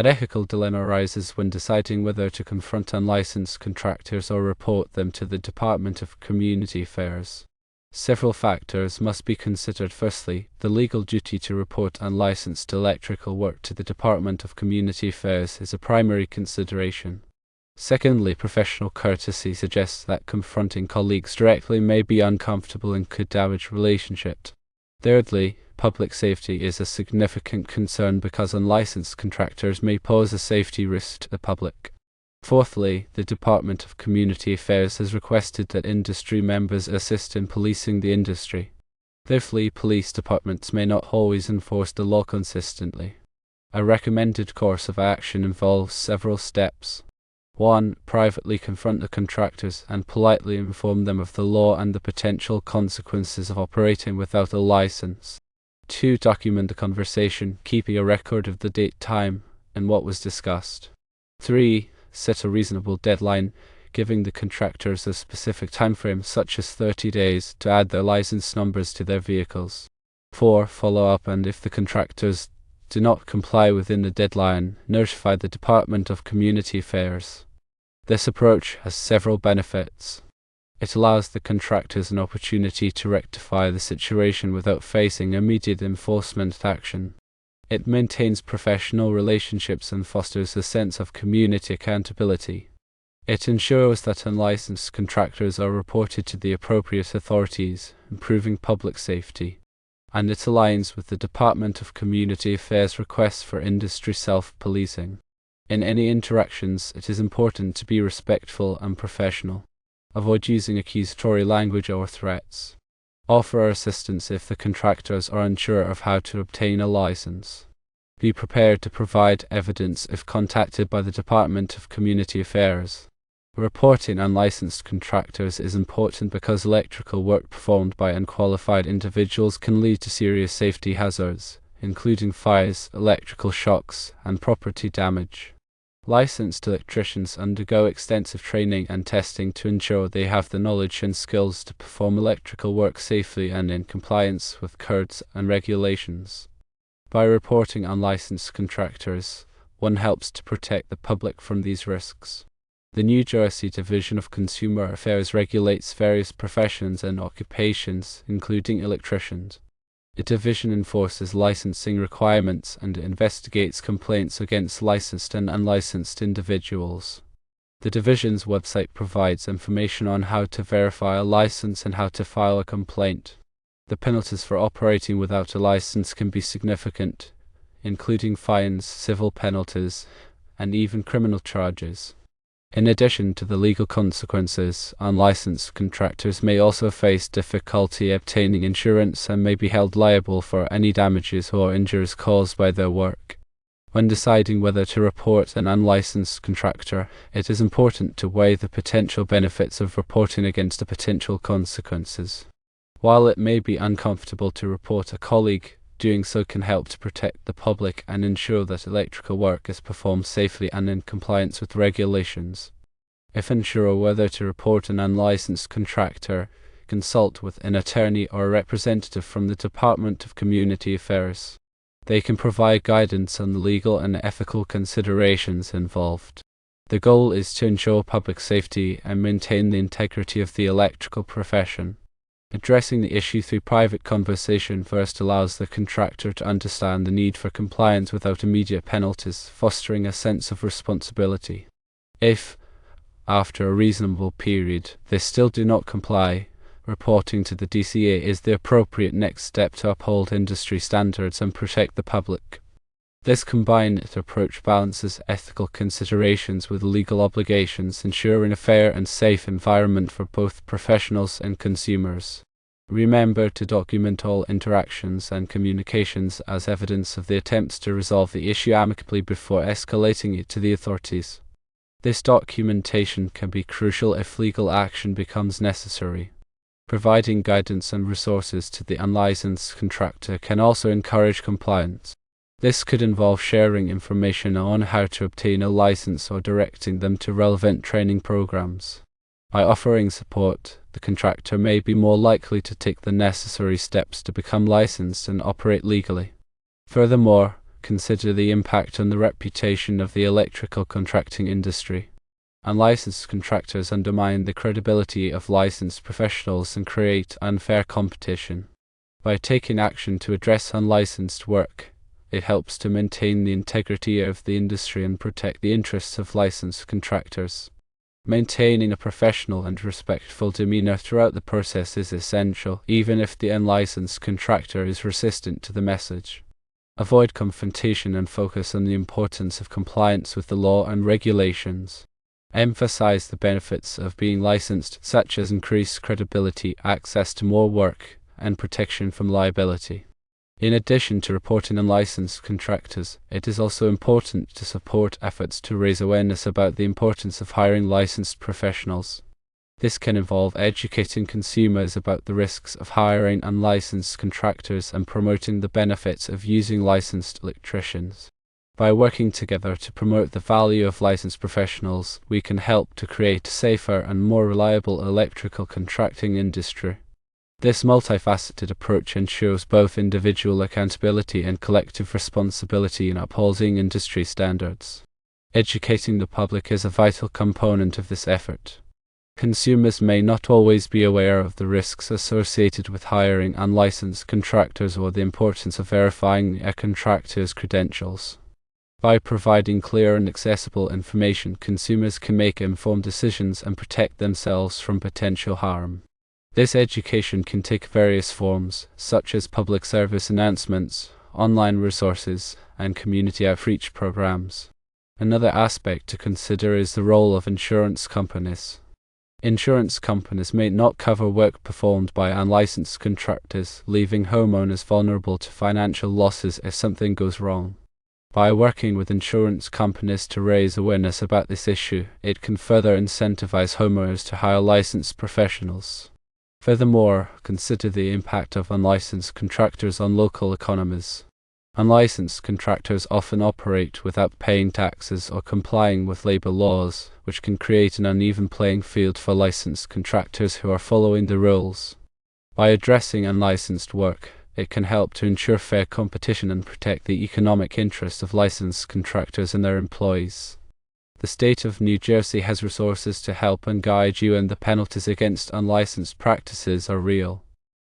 An ethical dilemma arises when deciding whether to confront unlicensed contractors or report them to the Department of Community Affairs. Several factors must be considered. Firstly, the legal duty to report unlicensed electrical work to the Department of Community Affairs is a primary consideration. Secondly, professional courtesy suggests that confronting colleagues directly may be uncomfortable and could damage relationships. Thirdly, public safety is a significant concern because unlicensed contractors may pose a safety risk to the public. Fourthly, the Department of Community Affairs has requested that industry members assist in policing the industry. Fifthly, police departments may not always enforce the law consistently. A recommended course of action involves several steps. 1. Privately confront the contractors and politely inform them of the law and the potential consequences of operating without a license. 2. Document the conversation, keeping a record of the date, time, and what was discussed. 3. Set a reasonable deadline, giving the contractors a specific time frame, such as 30 days, to add their license numbers to their vehicles. 4. Follow up, and if the contractors do not comply within the deadline, notify the Department of Community Affairs. This approach has several benefits. It allows the contractors an opportunity to rectify the situation without facing immediate enforcement action. It maintains professional relationships and fosters a sense of community accountability. It ensures that unlicensed contractors are reported to the appropriate authorities, improving public safety. And it aligns with the Department of Community Affairs' requests for industry self-policing. In any interactions, it is important to be respectful and professional. Avoid using accusatory language or threats. Offer assistance if the contractors are unsure of how to obtain a license. Be prepared to provide evidence if contacted by the Department of Community Affairs. Reporting unlicensed contractors is important because electrical work performed by unqualified individuals can lead to serious safety hazards, including fires, electrical shocks, and property damage. Licensed electricians undergo extensive training and testing to ensure they have the knowledge and skills to perform electrical work safely and in compliance with codes and regulations. By reporting unlicensed contractors, one helps to protect the public from these risks. The New Jersey Division of Consumer Affairs regulates various professions and occupations, including electricians. The division enforces licensing requirements and investigates complaints against licensed and unlicensed individuals. The division's website provides information on how to verify a license and how to file a complaint. The penalties for operating without a license can be significant, including fines, civil penalties, and even criminal charges. In addition to the legal consequences, unlicensed contractors may also face difficulty obtaining insurance and may be held liable for any damages or injuries caused by their work. When deciding whether to report an unlicensed contractor, it is important to weigh the potential benefits of reporting against the potential consequences. While it may be uncomfortable to report a colleague, doing so can help to protect the public and ensure that electrical work is performed safely and in compliance with regulations. If unsure whether to report an unlicensed contractor, consult with an attorney or a representative from the Department of Community Affairs. They can provide guidance on the legal and ethical considerations involved. The goal is to ensure public safety and maintain the integrity of the electrical profession. Addressing the issue through private conversation first allows the contractor to understand the need for compliance without immediate penalties, fostering a sense of responsibility. If, after a reasonable period, they still do not comply, reporting to the DCA is the appropriate next step to uphold industry standards and protect the public. This combined approach balances ethical considerations with legal obligations, ensuring a fair and safe environment for both professionals and consumers. Remember to document all interactions and communications as evidence of the attempts to resolve the issue amicably before escalating it to the authorities. This documentation can be crucial if legal action becomes necessary. Providing guidance and resources to the unlicensed contractor can also encourage compliance. This could involve sharing information on how to obtain a license or directing them to relevant training programs. By offering support, the contractor may be more likely to take the necessary steps to become licensed and operate legally. Furthermore, consider the impact on the reputation of the electrical contracting industry. Unlicensed contractors undermine the credibility of licensed professionals and create unfair competition. By taking action to address unlicensed work, it helps to maintain the integrity of the industry and protect the interests of licensed contractors. Maintaining a professional and respectful demeanor throughout the process is essential, even if the unlicensed contractor is resistant to the message. Avoid confrontation and focus on the importance of compliance with the law and regulations. Emphasize the benefits of being licensed, such as increased credibility, access to more work, and protection from liability. In addition to reporting unlicensed contractors, it is also important to support efforts to raise awareness about the importance of hiring licensed professionals. This can involve educating consumers about the risks of hiring unlicensed contractors and promoting the benefits of using licensed electricians. By working together to promote the value of licensed professionals, we can help to create a safer and more reliable electrical contracting industry. This multifaceted approach ensures both individual accountability and collective responsibility in upholding industry standards. Educating the public is a vital component of this effort. Consumers may not always be aware of the risks associated with hiring unlicensed contractors or the importance of verifying a contractor's credentials. By providing clear and accessible information, consumers can make informed decisions and protect themselves from potential harm. This education can take various forms, such as public service announcements, online resources, and community outreach programs. Another aspect to consider is the role of insurance companies. Insurance companies may not cover work performed by unlicensed contractors, leaving homeowners vulnerable to financial losses if something goes wrong. By working with insurance companies to raise awareness about this issue, it can further incentivize homeowners to hire licensed professionals. Furthermore, consider the impact of unlicensed contractors on local economies. Unlicensed contractors often operate without paying taxes or complying with labor laws, which can create an uneven playing field for licensed contractors who are following the rules. By addressing unlicensed work, it can help to ensure fair competition and protect the economic interests of licensed contractors and their employees. The state of New Jersey has resources to help and guide you, and the penalties against unlicensed practices are real.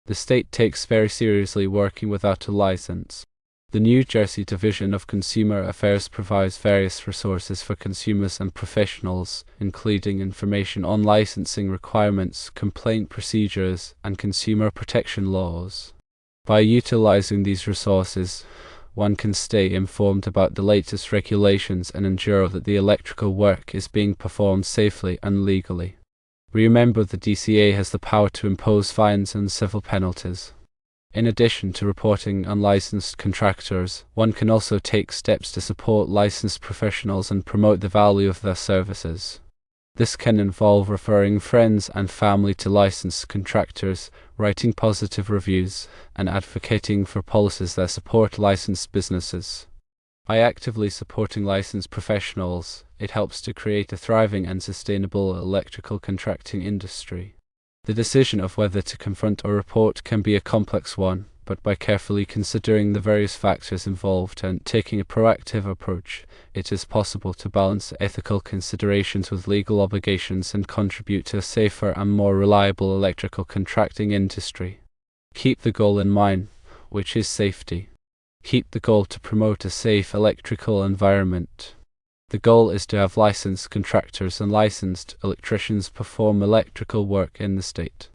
The state takes very seriously working without a license. The New Jersey Division of Consumer Affairs provides various resources for consumers and professionals, including information on licensing requirements, complaint procedures, and consumer protection laws. By utilizing these resources, one can stay informed about the latest regulations and ensure that the electrical work is being performed safely and legally. Remember, the DCA has the power to impose fines and civil penalties. In addition to reporting unlicensed contractors, one can also take steps to support licensed professionals and promote the value of their services. This can involve referring friends and family to licensed contractors, writing positive reviews, and advocating for policies that support licensed businesses. By actively supporting licensed professionals, it helps to create a thriving and sustainable electrical contracting industry. The decision of whether to confront or report can be a complex one, but by carefully considering the various factors involved and taking a proactive approach, it is possible to balance ethical considerations with legal obligations and contribute to a safer and more reliable electrical contracting industry. Keep the goal in mind, which is safety. Keep the goal to promote a safe electrical environment. The goal is to have licensed contractors and licensed electricians perform electrical work in the state.